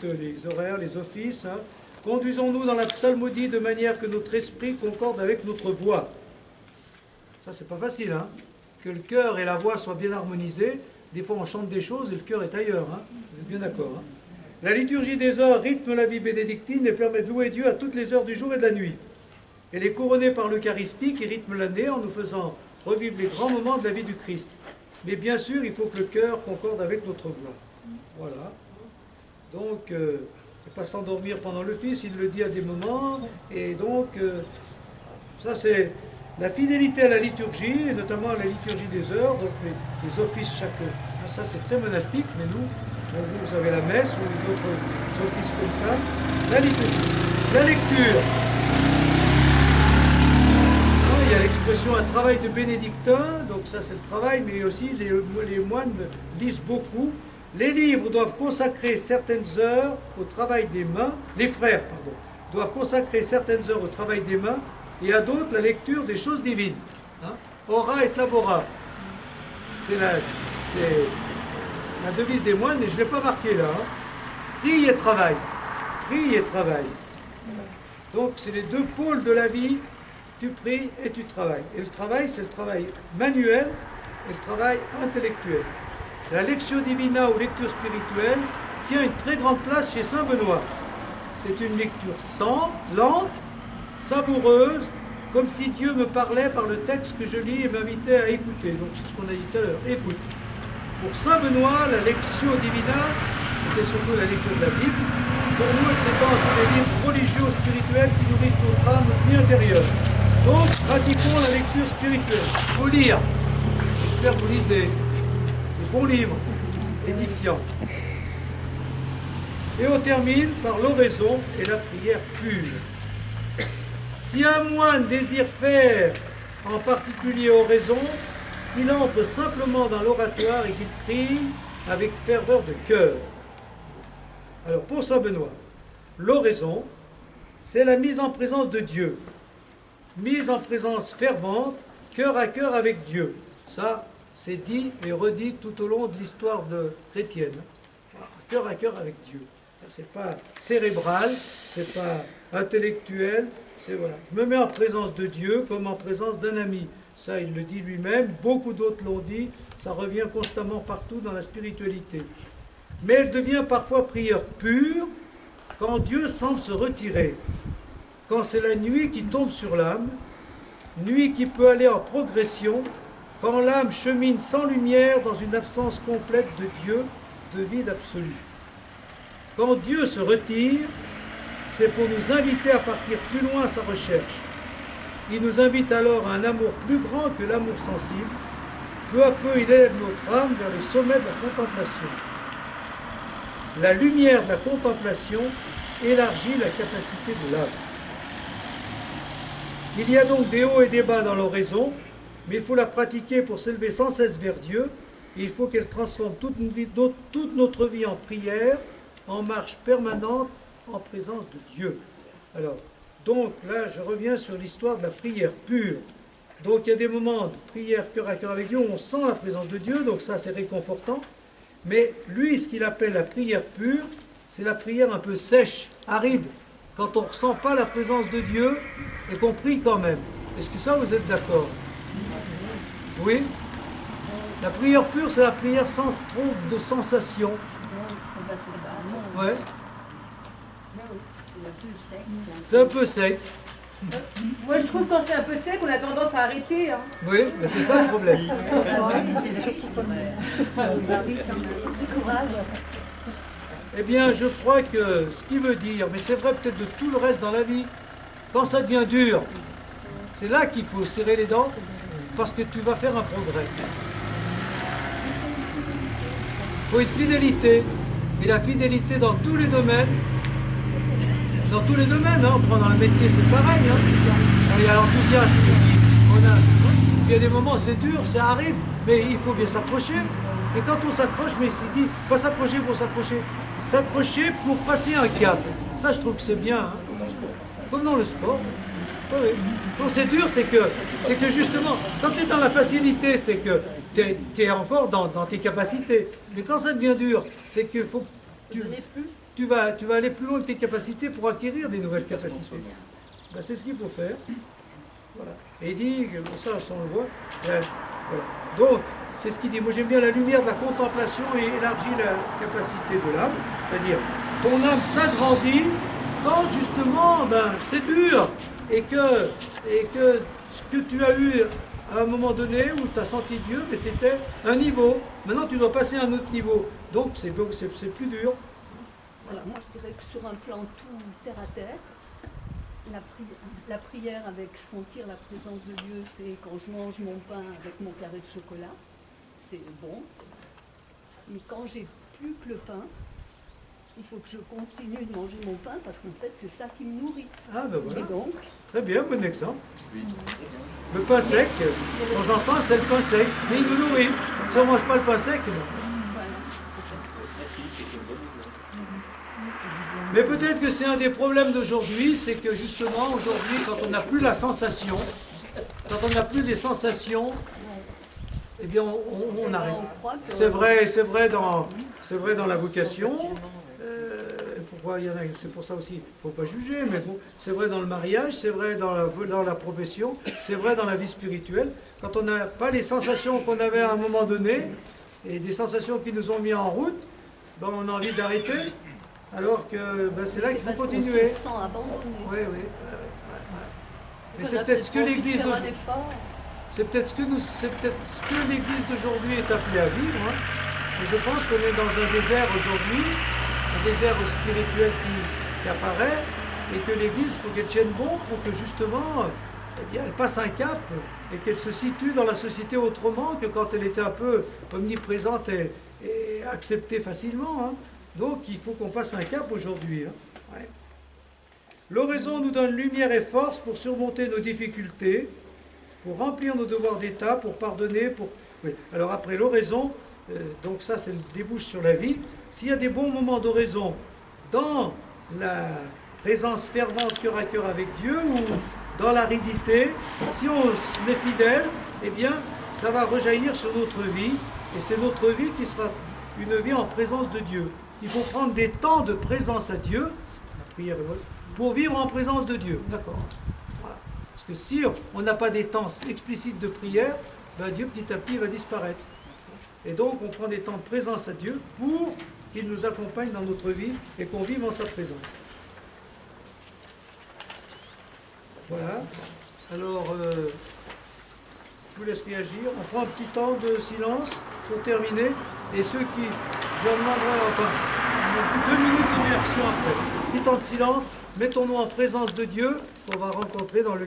Les horaires, les offices. Conduisons-nous dans la psalmodie de manière que notre esprit concorde avec notre voix. Ça, c'est pas facile, hein. Que le cœur et la voix soient bien harmonisés. Des fois, on chante des choses et le cœur est ailleurs, hein. Vous êtes bien d'accord, hein. La liturgie des heures rythme la vie bénédictine et permet de louer Dieu à toutes les heures du jour et de la nuit. Elle est couronnée par l'Eucharistie qui rythme l'année en nous faisant revivre les grands moments de la vie du Christ. Mais bien sûr, il faut que le cœur concorde avec notre voix. Voilà. Donc, ne pas s'endormir pendant l'office, il le dit à des moments. Et donc, ça c'est la fidélité à la liturgie, et notamment à la liturgie des heures, donc les offices chaque... Ça c'est très monastique, mais nous, vous avez la messe ou d'autres offices comme ça. La liturgie. La lecture. Il y a l'expression un travail de bénédictin, donc ça c'est le travail, mais aussi les moines lisent beaucoup. Les livres doivent consacrer certaines heures au travail des mains, les frères, pardon, doivent consacrer certaines heures au travail des mains, et à d'autres la lecture des choses divines. Hein? Ora et labora. C'est la devise des moines, et je ne l'ai pas marqué là. Hein? Prie et travail. Prie et travail. Donc c'est les deux pôles de la vie. Tu pries et tu travailles. Et le travail, c'est le travail manuel et le travail intellectuel. La Lectio Divina ou lecture spirituelle tient une très grande place chez Saint Benoît. C'est une lecture lente, savoureuse, comme si Dieu me parlait par le texte que je lis et m'invitait à écouter. Donc c'est ce qu'on a dit tout à l'heure, écoute. Pour Saint Benoît, la Lectio Divina, c'était surtout la lecture de la Bible. Pour nous, elle s'étend à tous les livres religieux ou spirituels qui nourrissent notre âme, notre vie intérieure. Donc, pratiquons la lecture spirituelle. Il faut lire. J'espère que vous lisez. Bon livre, édifiant. Et on termine par l'oraison et la prière pure. Si un moine désire faire en particulier oraison, qu'il entre simplement dans l'oratoire et qu'il prie avec ferveur de cœur. Alors pour Saint Benoît, l'oraison, c'est la mise en présence de Dieu. Mise en présence fervente, cœur à cœur avec Dieu. Ça, c'est dit et redit tout au long de l'histoire chrétienne. Cœur à cœur avec Dieu. C'est pas cérébral, c'est pas intellectuel, c'est voilà. Je me mets en présence de Dieu comme en présence d'un ami. Ça, il le dit lui-même, beaucoup d'autres l'ont dit, ça revient constamment partout dans la spiritualité. Mais elle devient parfois prière pure quand Dieu semble se retirer. Quand c'est la nuit qui tombe sur l'âme, nuit qui peut aller en progression, quand l'âme chemine sans lumière dans une absence complète de Dieu, de vide absolu. Quand Dieu se retire, c'est pour nous inviter à partir plus loin à sa recherche. Il nous invite alors à un amour plus grand que l'amour sensible. Peu à peu, il élève notre âme vers le sommet de la contemplation. La lumière de la contemplation élargit la capacité de l'âme. Il y a donc des hauts et des bas dans l'oraison, mais il faut la pratiquer pour s'élever sans cesse vers Dieu, et il faut qu'elle transforme toute notre vie en prière, en marche permanente, en présence de Dieu. Alors, donc là, je reviens sur l'histoire de la prière pure. Donc il y a des moments de prière cœur à cœur avec Dieu où on sent la présence de Dieu, donc ça c'est réconfortant. Mais lui, ce qu'il appelle la prière pure, c'est la prière un peu sèche, aride, quand on ne ressent pas la présence de Dieu et qu'on prie quand même. Est-ce que ça, vous êtes d'accord? Oui. La prière pure, c'est la prière sans trop de sensations. Ouais. C'est un peu sec. Moi, je trouve quand c'est un peu sec, on a tendance à arrêter. Hein. Oui, mais c'est ça le problème. Eh bien, je crois que ce qui veut dire, mais c'est vrai peut-être de tout le reste dans la vie, quand ça devient dur, c'est là qu'il faut serrer les dents, parce que tu vas faire un progrès. Il faut une fidélité, et la fidélité dans tous les domaines. Dans tous les domaines, hein, on prend dans le métier, c'est pareil. Hein. Il y a l'enthousiasme, il y a des moments c'est dur, c'est aride, mais il faut bien s'accrocher. Et quand on s'accroche, mais il dit, pas s'accrocher pour s'accrocher, s'accrocher pour passer un cap. Ça, je trouve que c'est bien. Hein. Comme dans le sport. Oui. Quand c'est dur, c'est que justement, quand tu es dans la facilité, c'est que tu es encore dans tes capacités. Mais quand ça devient dur, c'est qu'il faut que tu... tu vas aller plus loin que tes capacités pour acquérir des nouvelles capacités. Ben, c'est ce qu'il faut faire. Voilà. Et il dit, ça on le voit, voilà. Donc, c'est ce qu'il dit. Moi j'aime bien la lumière de la contemplation et élargit la capacité de l'âme. C'est-à-dire, ton âme s'agrandit quand justement c'est dur et que ce que tu as eu à un moment donné où tu as senti Dieu, mais c'était un niveau. Maintenant tu dois passer à un autre niveau. Donc c'est plus dur. Voilà, moi je dirais que sur un plan tout terre à terre, la prière avec sentir la présence de Dieu, c'est quand je mange mon pain avec mon carré de chocolat, c'est bon. Mais quand j'ai plus que le pain, il faut que je continue de manger mon pain parce qu'en fait c'est ça qui me nourrit. Ah ben voilà. Et donc, très bien, bon exemple. Le pain sec, de temps en temps c'est le pain sec, mais il nous nourrit. Si on ne mange pas le pain sec, non. Mais peut-être que c'est un des problèmes d'aujourd'hui, c'est que justement aujourd'hui, quand on n'a plus la sensation, quand on n'a plus les sensations, eh bien on arrête. C'est vrai dans la vocation. Pourquoi il y en a, c'est pour ça aussi, il ne faut pas juger, mais bon, c'est vrai dans le mariage, c'est vrai dans la profession, c'est vrai dans la vie spirituelle. Quand on n'a pas les sensations qu'on avait à un moment donné, et des sensations qui nous ont mis en route, ben on a envie d'arrêter. Alors que c'est là qu'il faut continuer. On se sent abandonné. Oui. Mais c'est peut-être ce que l'Église d'aujourd'hui. C'est peut-être ce que l'Église d'aujourd'hui est appelée à vivre. Hein. Et je pense qu'on est dans un désert aujourd'hui, un désert spirituel qui apparaît, et que l'Église, il faut qu'elle tienne bon pour que justement, elle passe un cap et qu'elle se situe dans la société autrement que quand elle était un peu omniprésente et acceptée facilement. Hein. Donc il faut qu'on passe un cap aujourd'hui. Hein. Ouais. L'oraison nous donne lumière et force pour surmonter nos difficultés, pour remplir nos devoirs d'État, pour pardonner. Oui. Alors après l'oraison, donc ça c'est le débouche sur la vie. S'il y a des bons moments d'oraison dans la présence fervente cœur à cœur avec Dieu ou dans l'aridité, si on est fidèle, eh bien ça va rejaillir sur notre vie et c'est notre vie qui sera une vie en présence de Dieu. Il faut prendre des temps de présence à Dieu, la prière, pour vivre en présence de Dieu. D'accord. Voilà. Parce que si on n'a pas des temps explicites de prière, Dieu petit à petit va disparaître. Et donc on prend des temps de présence à Dieu pour qu'il nous accompagne dans notre vie et qu'on vive en sa présence. Voilà. Alors, je vous laisse réagir. On prend un petit temps de silence pour terminer. Et ceux qui, je leur demanderai, 2 minutes de réaction après. Petit temps de silence, mettons-nous en présence de Dieu qu'on va rencontrer dans le